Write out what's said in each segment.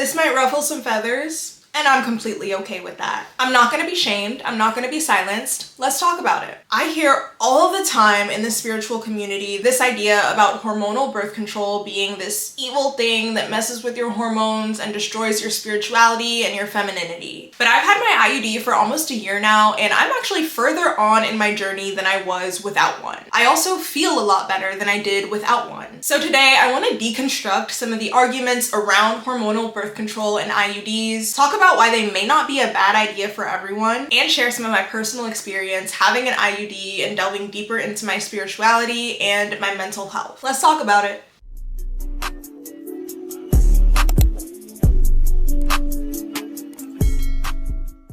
This might ruffle some feathers, and I'm completely okay with that. I'm not gonna be shamed. I'm not gonna be silenced. Let's talk about it. I hear all the time in the spiritual community this idea about hormonal birth control being this evil thing that messes with your hormones and destroys your spirituality and your femininity. But I've had my IUD for almost a year now, and I'm actually further on in my journey than I was without one. I also feel a lot better than I did without one. So today I want to deconstruct some of the arguments around hormonal birth control and IUDs, talk about why they may not be a bad idea for everyone, and share some of my personal experience having an IUD and delving deeper into my spirituality and my mental health. Let's talk about it.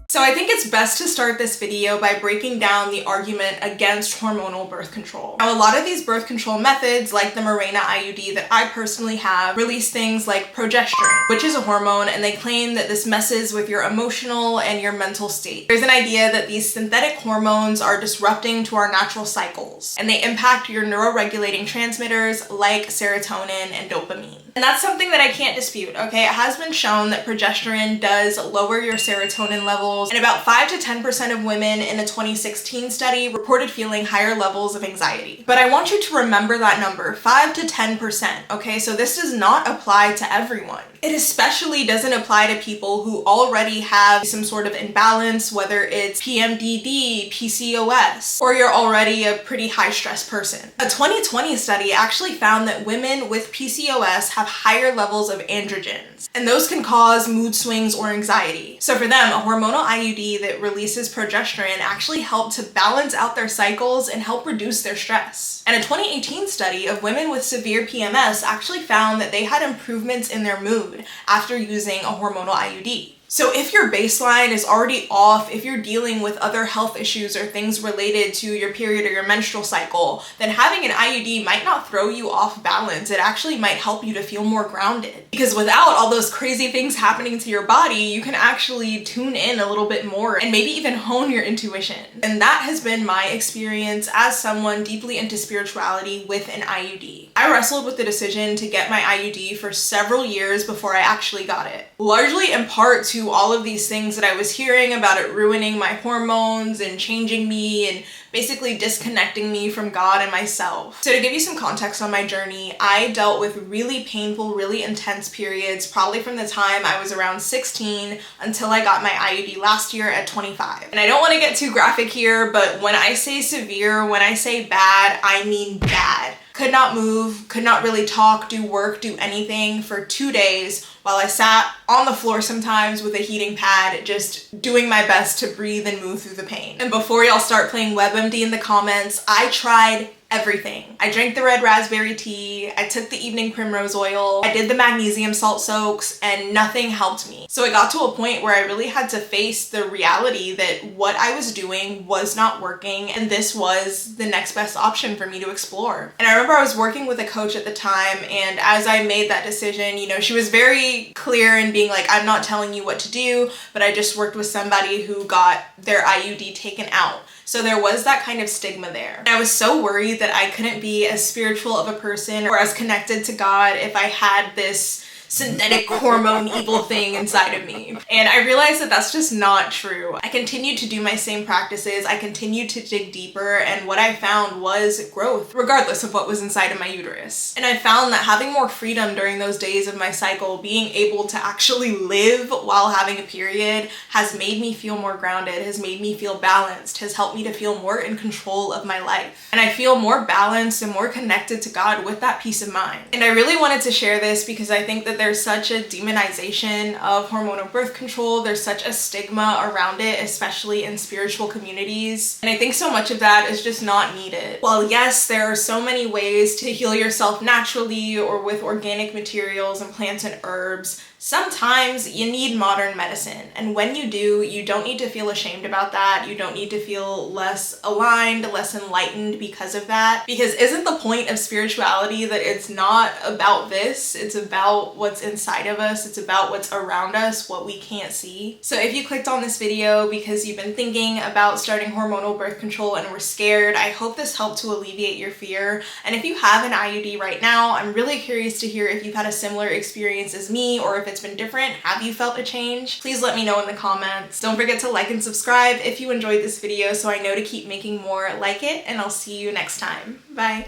So I think it's best to start this video by breaking down the argument against hormonal birth control. Now, a lot of these birth control methods, like the Mirena IUD that I personally have, release things like progesterone, which is a hormone, and they claim that this messes with your emotional and your mental state. There's an idea that these synthetic hormones are disrupting to our natural cycles, and they impact your neuroregulating transmitters like serotonin and dopamine. And that's something that I can't dispute, okay? It has been shown that progesterone does lower your serotonin levels, and about 5 to 10% of women in a 2016 study reported feeling higher levels of anxiety. But I want you to remember that number, 5 to 10%, okay? So this does not apply to everyone. It especially doesn't apply to people who already have some sort of imbalance, whether it's PMDD, PCOS, or you're already a pretty high stress person. A 2020 study actually found that women with PCOS have higher levels of androgens, and those can cause mood swings or anxiety. So for them, a hormonal IUD that releases progesterone actually helped to balance out their cycles and help reduce their stress. And a 2018 study of women with severe PMS actually found that they had improvements in their mood after using a hormonal IUD. So if your baseline is already off, if you're dealing with other health issues or things related to your period or your menstrual cycle, then having an IUD might not throw you off balance. It actually might help you to feel more grounded. Because without all those crazy things happening to your body, you can actually tune in a little bit more and maybe even hone your intuition. And that has been my experience as someone deeply into spirituality with an IUD. I wrestled with the decision to get my IUD for several years before I actually got it, largely in part to all of these things that I was hearing about it ruining my hormones and changing me and basically disconnecting me from God and myself. So to give you some context on my journey, I dealt with really painful, really intense periods, probably from the time I was around 16 until I got my IUD last year at 25. And I don't want to get too graphic here, but when I say severe, when I say bad, I mean bad. Could not move, could not really talk, do work, do anything for 2 days while I sat on the floor sometimes with a heating pad, just doing my best to breathe and move through the pain. And before y'all start playing WebMD in the comments, I tried everything. I drank the red raspberry tea, I took the evening primrose oil, I did the magnesium salt soaks, and nothing helped me. So it got to a point where I really had to face the reality that what I was doing was not working, and this was the next best option for me to explore. And I remember I was working with a coach at the time, and as I made that decision, you know, she was very clear in being like, I'm not telling you what to do, but I just worked with somebody who got their IUD taken out. So there was that kind of stigma there. And I was so worried that I couldn't be as spiritual of a person or as connected to God if I had this synthetic hormone evil thing inside of me. And I realized that that's just not true. I continued to do my same practices, I continued to dig deeper, and what I found was growth, regardless of what was inside of my uterus. And I found that having more freedom during those days of my cycle, being able to actually live while having a period, has made me feel more grounded, has made me feel balanced, has helped me to feel more in control of my life. And I feel more balanced and more connected to God with that peace of mind. And I really wanted to share this because I think that there's such a demonization of hormonal birth control. There's such a stigma around it, especially in spiritual communities. And I think so much of that is just not needed. While yes, there are so many ways to heal yourself naturally or with organic materials and plants and herbs, sometimes you need modern medicine. And when you do, you don't need to feel ashamed about that. You don't need to feel less aligned, less enlightened because of that. Because isn't the point of spirituality that it's not about this? It's about what's inside of us. It's about what's around us, what we can't see. So if you clicked on this video because you've been thinking about starting hormonal birth control and were scared, I hope this helped to alleviate your fear. And if you have an IUD right now, I'm really curious to hear if you've had a similar experience as me or if it's been different? Have you felt a change? Please let me know in the comments. Don't forget to like and subscribe if you enjoyed this video so I know to keep making more like it, and I'll see you next time. Bye.